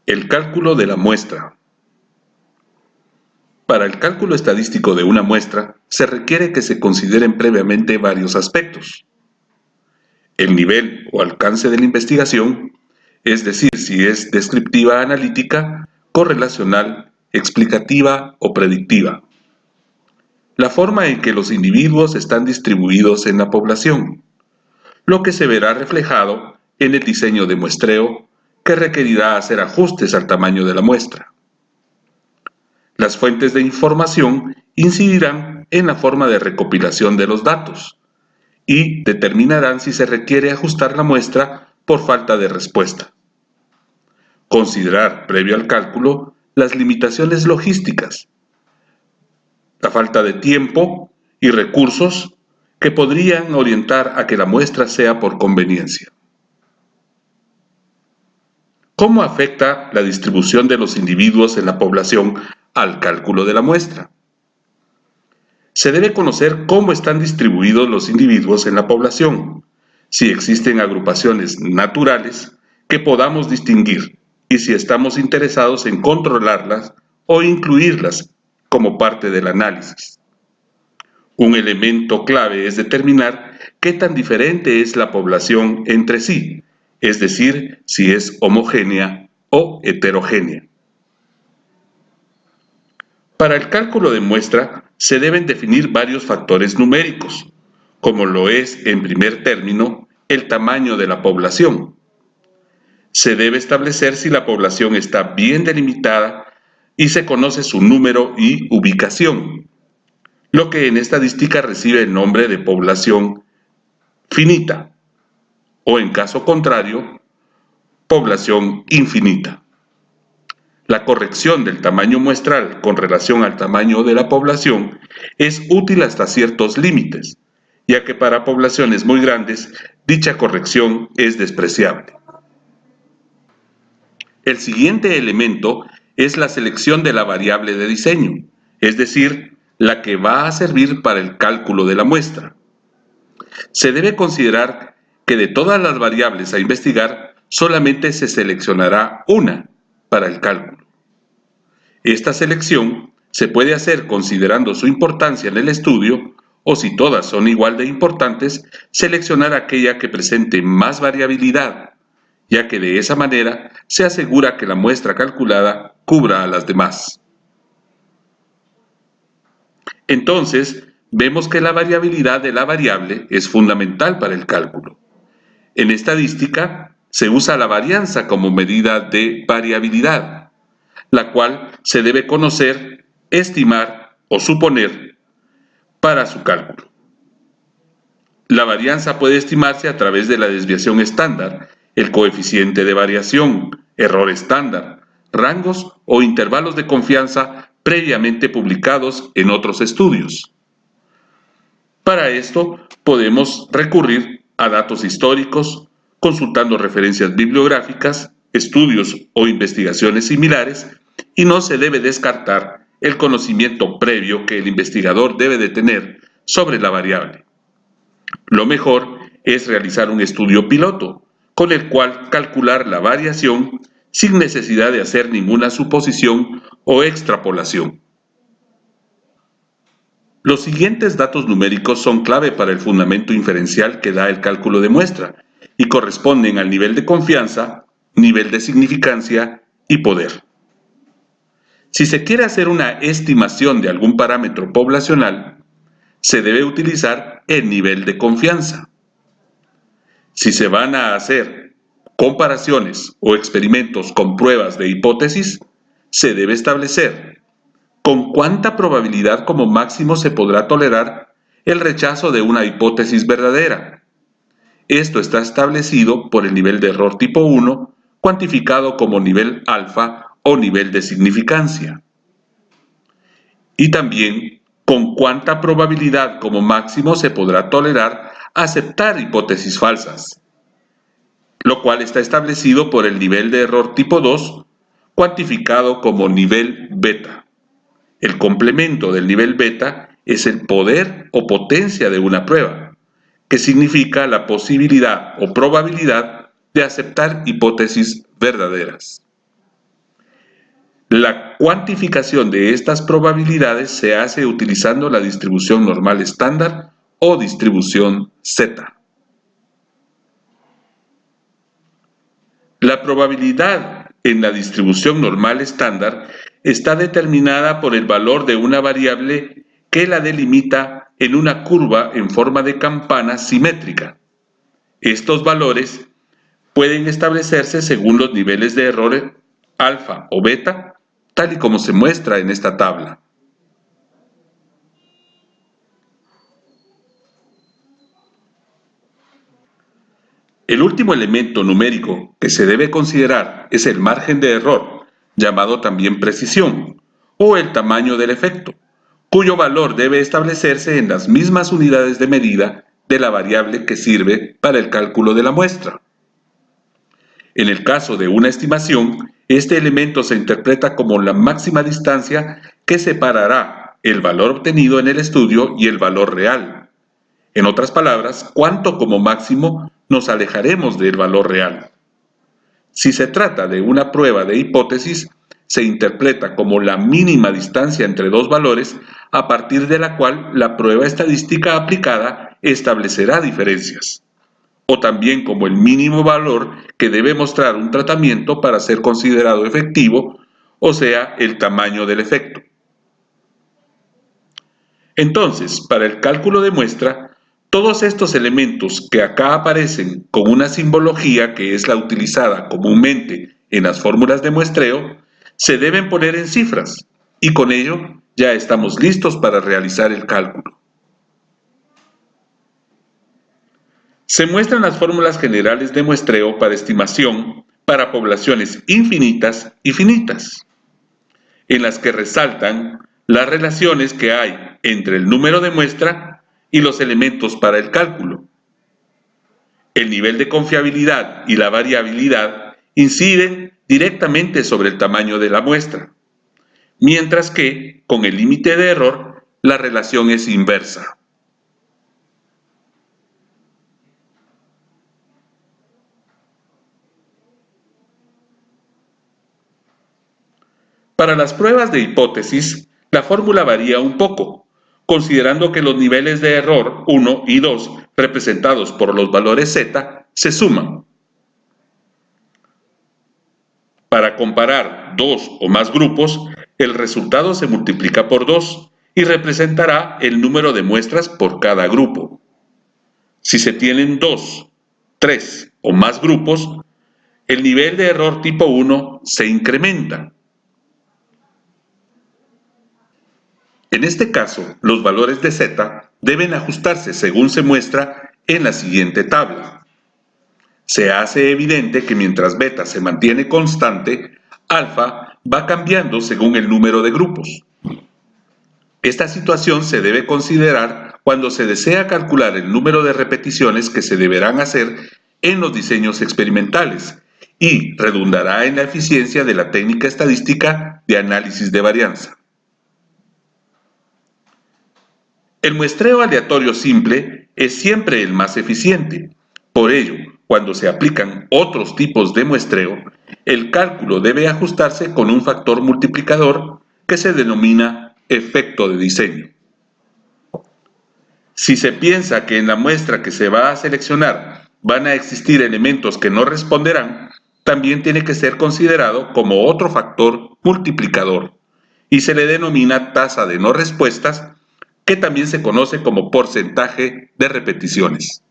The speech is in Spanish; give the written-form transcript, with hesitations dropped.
El cálculo de la muestra. Para el cálculo estadístico de una muestra, se requiere que se consideren previamente varios aspectos. El nivel o alcance de la investigación, es decir, si es descriptiva analítica, correlacional, explicativa o predictiva. La forma en que los individuos están distribuidos en la población, lo que se verá reflejado en el diseño de muestreo, que requerirá hacer ajustes al tamaño de la muestra. Las fuentes de información incidirán en la forma de recopilación de los datos y determinarán si se requiere ajustar la muestra por falta de respuesta. Considerar, previo al cálculo, las limitaciones logísticas, la falta de tiempo y recursos que podrían orientar a que la muestra sea por conveniencia. ¿Cómo afecta la distribución de los individuos en la población al cálculo de la muestra? Se debe conocer cómo están distribuidos los individuos en la población, si existen agrupaciones naturales que podamos distinguir y si estamos interesados en controlarlas o incluirlas como parte del análisis. Un elemento clave es determinar qué tan diferente es la población entre sí, es decir, si es homogénea o heterogénea. Para el cálculo de muestra se deben definir varios factores numéricos, como lo es, en primer término, el tamaño de la población. Se debe establecer si la población está bien delimitada y se conoce su número y ubicación, lo que en estadística recibe el nombre de población finita, o en caso contrario, población infinita. La corrección del tamaño muestral con relación al tamaño de la población es útil hasta ciertos límites, ya que para poblaciones muy grandes dicha corrección es despreciable. El siguiente elemento es la selección de la variable de diseño, es decir, la que va a servir para el cálculo de la muestra. Se debe considerar que de todas las variables a investigar, solamente se seleccionará una para el cálculo. Esta selección se puede hacer considerando su importancia en el estudio o, si todas son igual de importantes, seleccionar aquella que presente más variabilidad, ya que de esa manera se asegura que la muestra calculada cubra a las demás. Entonces, vemos que la variabilidad de la variable es fundamental para el cálculo. En estadística, se usa la varianza como medida de variabilidad, la cual se debe conocer, estimar o suponer para su cálculo. La varianza puede estimarse a través de la desviación estándar, el coeficiente de variación, error estándar, rangos o intervalos de confianza previamente publicados en otros estudios. Para esto podemos recurrir a datos históricos, consultando referencias bibliográficas, estudios o investigaciones similares, y no se debe descartar el conocimiento previo que el investigador debe de tener sobre la variable. Lo mejor es realizar un estudio piloto, con el cual calcular la variación sin necesidad de hacer ninguna suposición o extrapolación. Los siguientes datos numéricos son clave para el fundamento inferencial que da el cálculo de muestra y corresponden al nivel de confianza, nivel de significancia y poder. Si se quiere hacer una estimación de algún parámetro poblacional, se debe utilizar el nivel de confianza. Si se van a hacer comparaciones o experimentos con pruebas de hipótesis, se debe establecer con cuánta probabilidad como máximo se podrá tolerar el rechazo de una hipótesis verdadera. Esto está establecido por el nivel de error tipo 1, cuantificado como nivel alfa o nivel de significancia. Y también con cuánta probabilidad como máximo se podrá tolerar aceptar hipótesis falsas, lo cual está establecido por el nivel de error tipo 2, cuantificado como nivel beta. El complemento del nivel beta es el poder o potencia de una prueba, que significa la posibilidad o probabilidad de aceptar hipótesis verdaderas. La cuantificación de estas probabilidades se hace utilizando la distribución normal estándar o distribución Z. La probabilidad en la distribución normal estándar está determinada por el valor de una variable que la delimita en una curva en forma de campana simétrica. Estos valores pueden establecerse según los niveles de error alfa o beta, tal y como se muestra en esta tabla. El último elemento numérico que se debe considerar es el margen de error, llamado también precisión, o el tamaño del efecto, cuyo valor debe establecerse en las mismas unidades de medida de la variable que sirve para el cálculo de la muestra. En el caso de una estimación, este elemento se interpreta como la máxima distancia que separará el valor obtenido en el estudio y el valor real. En otras palabras, cuánto como máximo nos alejaremos del valor real. Si se trata de una prueba de hipótesis, se interpreta como la mínima distancia entre dos valores a partir de la cual la prueba estadística aplicada establecerá diferencias, o también como el mínimo valor que debe mostrar un tratamiento para ser considerado efectivo, o sea, el tamaño del efecto. Entonces, para el cálculo de muestra, todos estos elementos que acá aparecen con una simbología que es la utilizada comúnmente en las fórmulas de muestreo, se deben poner en cifras, y con ello ya estamos listos para realizar el cálculo. Se muestran las fórmulas generales de muestreo para estimación para poblaciones infinitas y finitas, en las que resaltan las relaciones que hay entre el número de muestra y los elementos para el cálculo. El nivel de confiabilidad y la variabilidad inciden directamente sobre el tamaño de la muestra, mientras que, con el límite de error, la relación es inversa. Para las pruebas de hipótesis, la fórmula varía un poco, considerando que los niveles de error 1 y 2, representados por los valores Z, se suman. Para comparar dos o más grupos, el resultado se multiplica por 2 y representará el número de muestras por cada grupo. Si se tienen 2, 3 o más grupos, el nivel de error tipo 1 se incrementa. En este caso, los valores de Z deben ajustarse según se muestra en la siguiente tabla. Se hace evidente que mientras beta se mantiene constante, alfa va cambiando según el número de grupos. Esta situación se debe considerar cuando se desea calcular el número de repeticiones que se deberán hacer en los diseños experimentales y redundará en la eficiencia de la técnica estadística de análisis de varianza. El muestreo aleatorio simple es siempre el más eficiente. Por ello, cuando se aplican otros tipos de muestreo, el cálculo debe ajustarse con un factor multiplicador que se denomina efecto de diseño. Si se piensa que en la muestra que se va a seleccionar van a existir elementos que no responderán, también tiene que ser considerado como otro factor multiplicador y se le denomina tasa de no respuestas, que también se conoce como porcentaje de repeticiones.